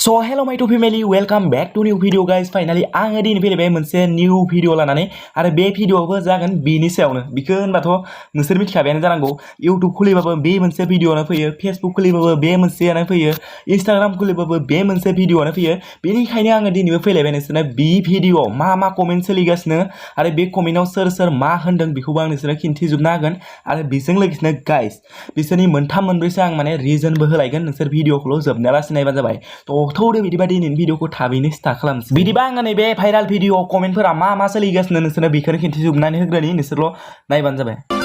So hello my two family, welcome back to new video guys. Finally आङो दिनै फैलायबाय मोनसे new video लानानै आरो बे भिडिअआबो जागोन बेनि सायावनो बिखौ होनबाथ' नोंसोर मिथिखाबायानो जानांगौ YouTube खुलिबाबो बे मोनसे भिडिअआनो फैयो Facebook खुलिबाबो बे मोनसेयानो फैयो Instagram खुलिबाबो बे मोनसे भिडिअआनो फैयो बेनिखायनो आङो दिनैबो फैलायबाय नोंसोरनो बे भिडिअआव मा कमेन्ट सोलिगासिनो आरो बे कमेन्टआव सोर मा होनदों बेखौबो आं नोंसोरनो खिन्थिजोबनो हागोन आरो बेजों लोगोसेनो गाइस बिसोरनि मोनथाम मोनब्रैसो आं माने रिजनबो होलायगोन नोंसोर भिडिअखौल' जोबनायालासे नायबानो जाबाय थौदो बिदिबा दिनैनि भिडिअखौ थाबैनो स्टार्ट खालामसै बिदिबा आङो नैबे भाइराल भिडिअ कमेन्टफोरा मा सोलिगासिनो नोंसोरनो बेखौनो खिन्थिजोबनानै होग्रोनि नोंसोरल' नायबानो जाबाय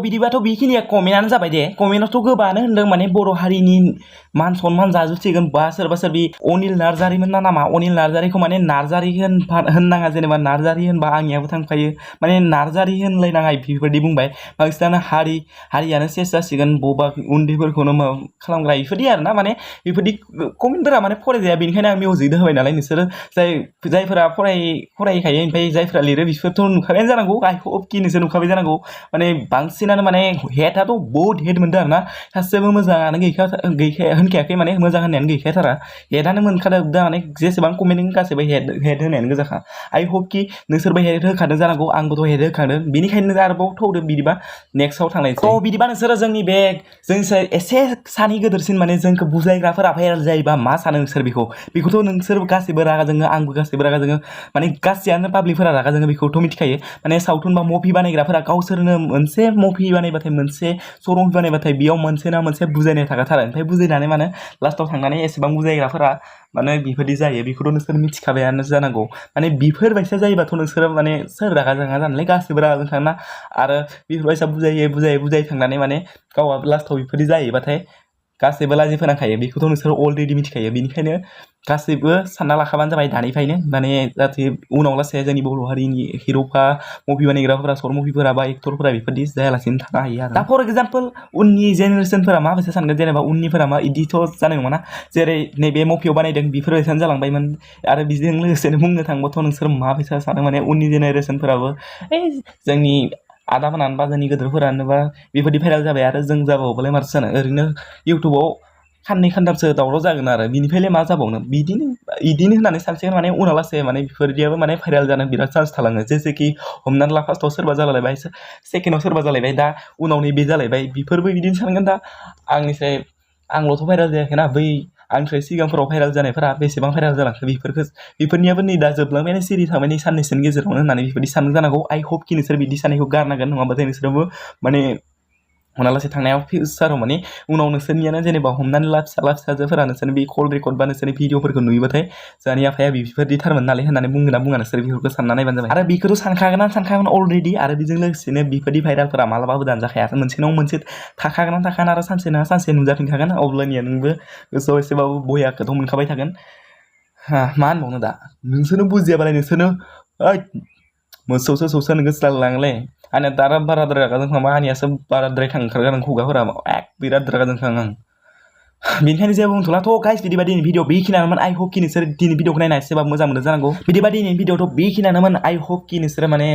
बिदिबाथ' बेखिनिया कमेन्टआनो जाबाय दे कमेन्टआवथ' गोबाङानो होनदों माने बर' हारिनि मान सनमान जाजोबसिगोन बा सोरबा सोरबि अनिल नार्जारिमोन ना नामा अनिल नार्जारिखौ माने नार्जारि होननाङा जेनेबा नार्जारि होनबा आंनियाबो थांफायो माने नार्जारि होनलायनाङा बेफोरबायदि बुंबाय बांसिनानो हारियानो सेस जासिगोन बबा उन्दैफोरखौनो माबा खालामग्रा बेफोरबायदि आरोना माने बेफोरबायदि कमेन्टफोरा माने फरायजाया बेनिखायनो आं मिउजिकदो होबाय नालाय नोंसोरो जायफोरा फरायखायो ओमफ्राय जायफोरा लिरो बिसोरथ' नुखाबायानो जानांगौ आइ हप कि नोंसोर नुखाबाय जानांगौ माने बांसिनानो माने हेटआथ' बहुत हेट मोनदों आरोना सासेबो मोजाङानो गैखाया होनखायाखै माने मोजां होननायानो गैखायाथारा हेटआनो मोनखादों माने जेसेबां कमेन्ट गासैबो हेट होनायानो गोजाखा आइ हप कि नोंसोरबो हेट होखादों जानांगौ आंबोथ' हेट होखादों बेनिखायनो आरोबाव थौदो बिदिबा नेक्स्टआव थांनायसै बिदिबा नोंसोरो जोंनि बे जोंसो एसे सानै गोदोरसिन माने जोंखौ बुजायग्राफोरा भाइराल जायोबा मा सानो नोंसोर बेखौथ' नोंसोर गासैबो रागा जोङो आंबो गासैबो रागा जोङो माने गासैयानो पाब्लिकफोरा रागा जोङो बेखौथ' मिथिखायो माने सावथुन बा मुभि बानायग्राफोरा गावसोरनो मोनसे मुभि बानायबाथाय मोनसे शर्ट मुभि बानायबाथाय बेयाव मोनसे ना मोनसे बुजायनाय थाखाथारो ओमफ्राय बुजायनानै माने लास्टाव थांनानै एसेबां बुजायग्राफोरा माने बेफोरबायदि जायो बेखौथ' नोंसोर मिथिखाबायानो जानांगौ माने बेफोरबायसा जायोबाथ' नोंसोरो माने सोर रागा जोङा जानोलै गासैबो रागा जोंखाना आरो बेफोरबायसा बुजाय थांनानै माने गावहा लास्टाव बेफोरबायदि जायोबाथाय गासैबो लाजि फोनांखायो बेखौथ' नोंसोर अलरेडि मिथिखायो बेनिखायनो गासैबो सानना लाखाबानो जाबाय दानिफ्रायनो माने जाहाथे उनाव लासै जोंनि बर' हारिनि हिर'फ्रा मुभि बानायग्राफोरा सर्ट मुभिफोरा बा एक्टरफोरा बेफोरबायदि जायालासिनो थानो हायो आरो दा फर एग्जाम्पल उननि जेनेरेसनफोरा माबायसा सानगोन जेनेबा उननिफोरा मा इदिथ' जानाय नङाना जेरै नैबे मुभियाव बानायदों बेफोरबायसानो जालांबायमोन आरो बेजों लोगोसेनो बुंनो थांबाथ' नोंसोर माबायसा सानो माने उननि जेनेरेसनफोराबो जोंनि आदामोनानो बा जोंनि गोदोरफोरानो बा बेबायदि भाइराल जाबाय आरो जों जाबावबालाय माथो जानो ओरैनो इउटुबाव खाननै खानथामसो दावराव जागोन आरो बिनिफ्रायलाय मा जाबावनो बिदिनो होननानै सानसिगोन माने उनाव लासै माने बेफोरदियाबो माने भाइराल जानो बिराद चान्स थालाङो जेसेखि हमनानै ला फार्स्टआव सोरबा जालायबाय सेकेन्डआव सोरबा जालायबाय दा उनाव नैबे जालायबाय बेफोरबो बिदिनो सानगोन दा आंल'थ' भाइराल जायाखैना बै आंनिफ्राय सिगांफोराव भाइराल जानायफोरा बेसेबां भाइराल जालांखो बेफोरनियाबो नै दा जोबलांबायानो सिरि थाबाय नै साननैसोनि गेजेरावनो होननानै बेफोरबायदि साननो जानांगौ आइ हप कि नोंसोर बिदि साननायखौ गारनांगोन नङाबाथाय नोंसोरबो माने उनालासे थांनायाव फिउचाराव माने उनाव नोंसोरनियानो जेनेबा हमनानै ला फिसाजोफोरा नोंसोरनि बे कल रेकर्ड बा नोंसोरनि भिडिअफोरखौ नुयोबाथाय जोंनि आफाया बेफोरबायदिथारमोन नालाय होननानै बुङा नोंसोर बेफोरखौ सानना नायबानो जाबाय आरो बेखौथ' सानखागोन अलरेडि आरो बेजों लोगोसेनो बेफोरबायदि भाइरालफोरा मालाबाबो दानजाखाया मोनसे नङा मोनसे थाखागोन आरो सानसे नङा सानसे नुजाफिनखागोन अब्लानिया नोंबो गोसोआव एसेबाबो बयाखौथ' मोनखाबाय थागोन मा होनबावनो दा नोंसोरनो बुजियाबालाय नोंसोरनो ओइ मोसौसो सौसो नोगोसो लांलांलै आंनिया दारा बाराद्राय रागा जोंखांबा आंनियासो बाराद्राय थांखारगोन खुगाफोरा बिराद रागा जोंखाङो आं बेनिखायनो जेबो बुंथ'लाथ' गाइस बिदिबा दिनै भिडिअ बेखिनियानोमोन आइ होप कि नोंसोर दिनै भिडिअखौ नायना एसेबा मोजां मोनो जानांगौ बिदिबा दिनैनि भिडिअथ' बेखिनियानोमोन आइ होप कि नोंसोर माने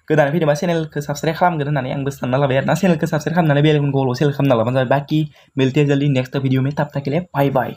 गोदानै फैदोंबा चेनेलखौ साबसक्राइब खालामगोन होननानै आंबो सानना लाबाय आरोना चेनेलखौ साबसक्राइब खालामनानै बेल आइकनखौ सेलेक्ट खालामना लाबानो जाबाय बाखि मिलते हैं जल्दी नेक्स्ट वीडियो में तब तक के लिए बाय बाय।